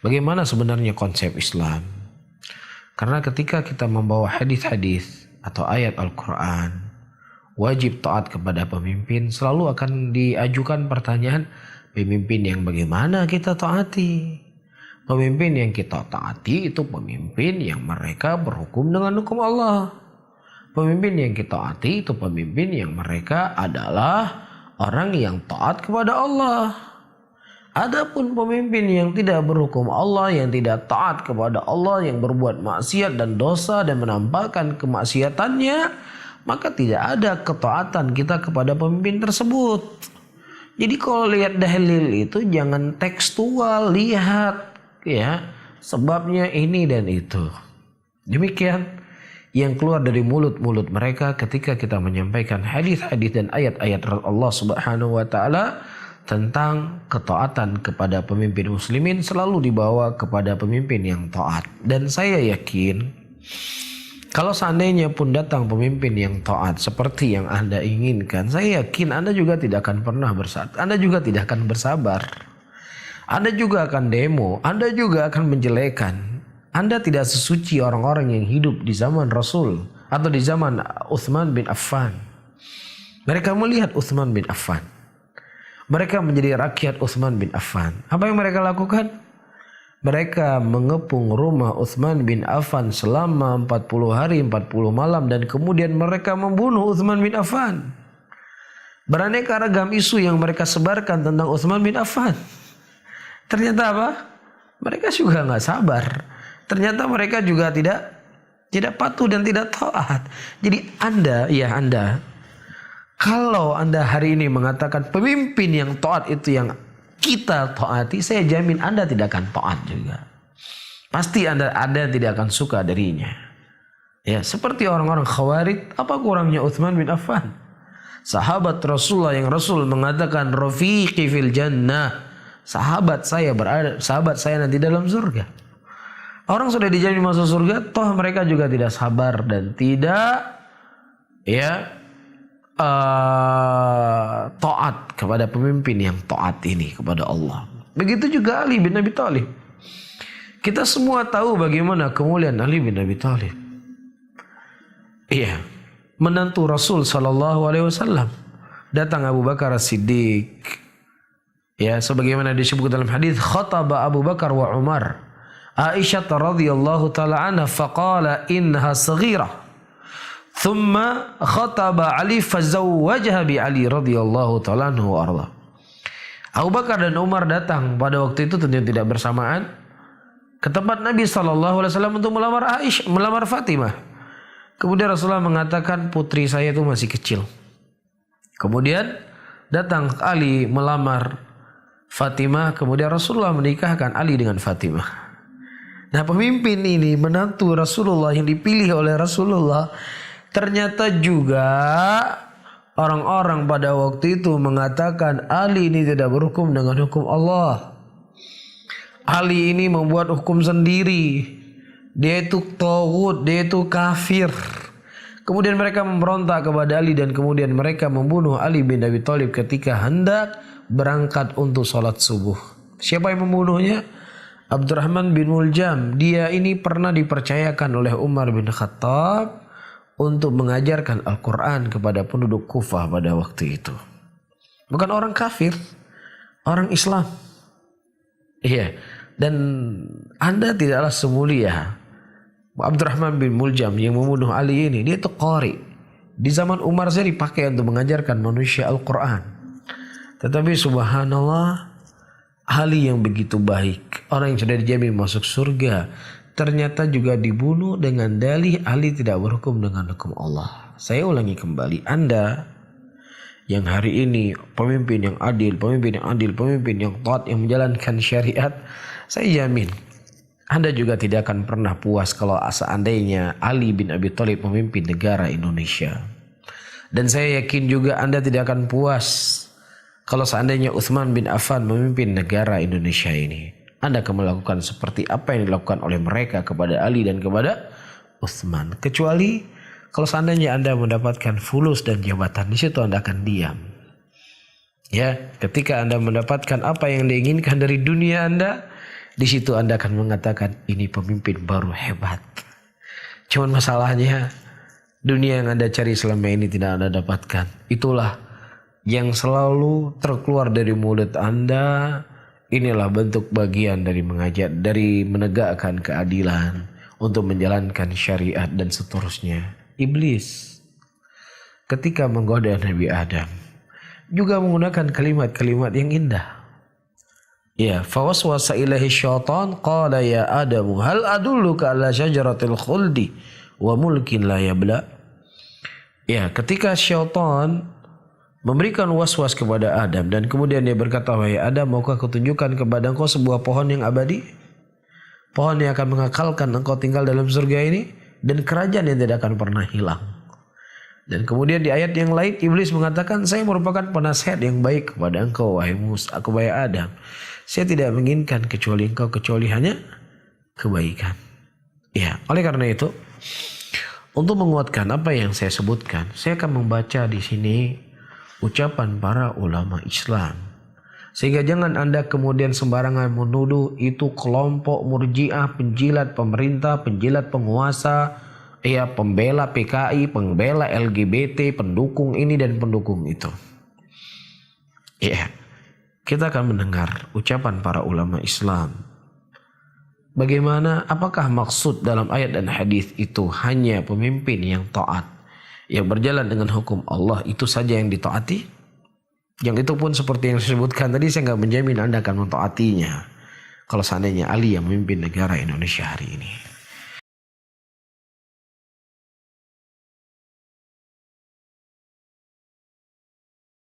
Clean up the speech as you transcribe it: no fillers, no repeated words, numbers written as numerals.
Bagaimana sebenarnya konsep Islam? Karena ketika kita membawa hadis-hadis atau ayat Al-Quran, wajib taat kepada pemimpin, selalu akan diajukan pertanyaan, pemimpin yang bagaimana kita taati? Pemimpin yang kita taati itu pemimpin yang mereka berhukum dengan hukum Allah. Pemimpin yang kita taati itu pemimpin yang mereka adalah orang yang taat kepada Allah. Adapun pemimpin yang tidak berhukum Allah, yang tidak taat kepada Allah, yang berbuat maksiat dan dosa dan menampakkan kemaksiatannya, maka tidak ada ketaatan kita kepada pemimpin tersebut. Jadi kalau lihat dalil itu jangan tekstual, lihat ya sebabnya ini dan itu. Demikian yang keluar dari mulut-mulut mereka ketika kita menyampaikan hadis-hadis dan ayat-ayat Allah Subhanahu wa taala tentang ketaatan kepada pemimpin muslimin selalu dibawa kepada pemimpin yang taat. Dan saya yakin kalau seandainya pun datang pemimpin yang taat seperti yang Anda inginkan, saya yakin Anda juga tidak akan pernah bersabar. Anda juga tidak akan bersabar. Anda juga akan demo, Anda juga akan menjelekan. Anda tidak sesuci orang-orang yang hidup di zaman Rasul atau di zaman Utsman bin Affan. Mereka melihat Utsman bin Affan. Mereka menjadi rakyat Utsman bin Affan. Apa yang mereka lakukan? Mereka mengepung rumah Utsman bin Affan selama 40 hari 40 malam dan kemudian mereka membunuh Utsman bin Affan. Beraneka ragam isu yang mereka sebarkan tentang Utsman bin Affan. Ternyata apa? Mereka juga nggak sabar. Ternyata mereka juga tidak patuh dan tidak taat. Jadi Anda, kalau Anda hari ini mengatakan pemimpin yang taat itu yang kita taati, saya jamin Anda tidak akan taat juga. Pasti Anda tidak akan suka darinya. Ya, seperti orang-orang Khawarij, apa kurangnya Utsman bin Affan? Sahabat Rasulullah yang Rasul mengatakan rafiqi fil jannah. Sahabat saya nanti dalam surga. Orang sudah dijamin masuk surga, toh mereka juga tidak sabar dan tidak taat kepada pemimpin yang taat ini kepada Allah. Begitu juga Ali bin Abi Thalib. Kita semua tahu bagaimana kemuliaan Ali bin Abi Thalib. Iya, menantu Rasul sallallahu alaihi wasallam. Datang Abu Bakar As-Siddiq. Ya, sebagaimana disebut dalam hadis, khataba Abu Bakar wa Umar Aisyah radhiyallahu taala anha faqala innaha saghirah. Thumma khataba Ali fazawwajaha bi Ali radhiyallahu ta'ala anhu wa arda. Abu Bakar dan Umar datang pada waktu itu tentunya tidak bersamaan ke tempat Nabi sallallahu alaihi wasallam untuk melamar Fatimah. Kemudian Rasulullah mengatakan putri saya itu masih kecil. Kemudian datang Ali melamar Fatimah, kemudian Rasulullah menikahkan Ali dengan Fatimah. Nah, pemimpin ini menantu Rasulullah yang dipilih oleh Rasulullah. Ternyata juga orang-orang pada waktu itu mengatakan Ali ini tidak berhukum dengan hukum Allah. Ali ini membuat hukum sendiri. Dia itu taghut, dia itu kafir. Kemudian mereka memberontak kepada Ali dan kemudian mereka membunuh Ali bin Abi Thalib ketika hendak berangkat untuk sholat subuh. Siapa yang membunuhnya? Abdurrahman bin Muljam. Dia ini pernah dipercayakan oleh Umar bin Khattab untuk mengajarkan Al-Quran kepada penduduk Kufah pada waktu itu. Bukan orang kafir, orang Islam. Iya. Dan Anda tidaklah semulia Abdurrahman bin Muljam yang membunuh Ali ini. Dia itu qari. Di zaman Umar saya dipakai untuk mengajarkan manusia Al-Quran. Tetapi subhanallah, Ali yang begitu baik, orang yang sudah dijamin masuk surga, ternyata juga dibunuh dengan dalih Ali tidak berhukum dengan hukum Allah. Saya ulangi kembali, Anda yang hari ini pemimpin yang adil, pemimpin yang taat, yang menjalankan syariat, saya jamin Anda juga tidak akan pernah puas kalau seandainya Ali bin Abi Thalib memimpin negara Indonesia. Dan saya yakin juga Anda tidak akan puas kalau seandainya Utsman bin Affan memimpin negara Indonesia ini. Anda akan melakukan seperti apa yang dilakukan oleh mereka kepada Ali dan kepada Utsman. Kecuali kalau seandainya Anda mendapatkan fulus dan jabatan, di situ Anda akan diam. Ya, ketika Anda mendapatkan apa yang diinginkan dari dunia Anda, Di situ Anda akan mengatakan ini pemimpin baru hebat. Cuman masalahnya dunia yang Anda cari selama ini tidak Anda dapatkan. Itulah yang selalu terkeluar dari mulut Anda. Inilah bentuk bagian dari mengajak, dari menegakkan keadilan untuk menjalankan syariat dan seterusnya. Iblis ketika menggoda Nabi Adam juga menggunakan kalimat-kalimat yang indah. Ya, fawaswasa ilaihi syaitan qala ya Adamu hal adulluka ala syajaratil khuldi wa mulkin la yabla. Ya, ketika syaitan memberikan waswas kepada Adam dan kemudian dia berkata, wahai Adam, maukah kutunjukkan kepada engkau sebuah pohon yang abadi? Pohon yang akan mengekalkan engkau tinggal dalam surga ini dan kerajaan yang tidak akan pernah hilang. Dan kemudian di ayat yang lain iblis mengatakan, saya merupakan penasihat yang baik kepada engkau wahai Musa, wahai Adam. Saya tidak menginginkan kecuali engkau, kecuali hanya kebaikan. Ya, oleh karena itu, untuk menguatkan apa yang saya sebutkan, saya akan membaca di sini ucapan para ulama Islam. Sehingga jangan Anda kemudian sembarangan menuduh itu kelompok murjiah, penjilat pemerintah, penjilat penguasa, ya pembela PKI, pembela LGBT, pendukung ini dan pendukung itu. Ya, kita akan mendengar ucapan para ulama Islam. Bagaimana, apakah maksud dalam ayat dan hadis itu hanya pemimpin yang taat, yang berjalan dengan hukum Allah itu saja yang ditaati? Yang itu pun seperti yang saya sebutkan tadi, saya nggak menjamin Anda akan mentaatinya kalau seandainya Ali yang memimpin negara Indonesia hari ini.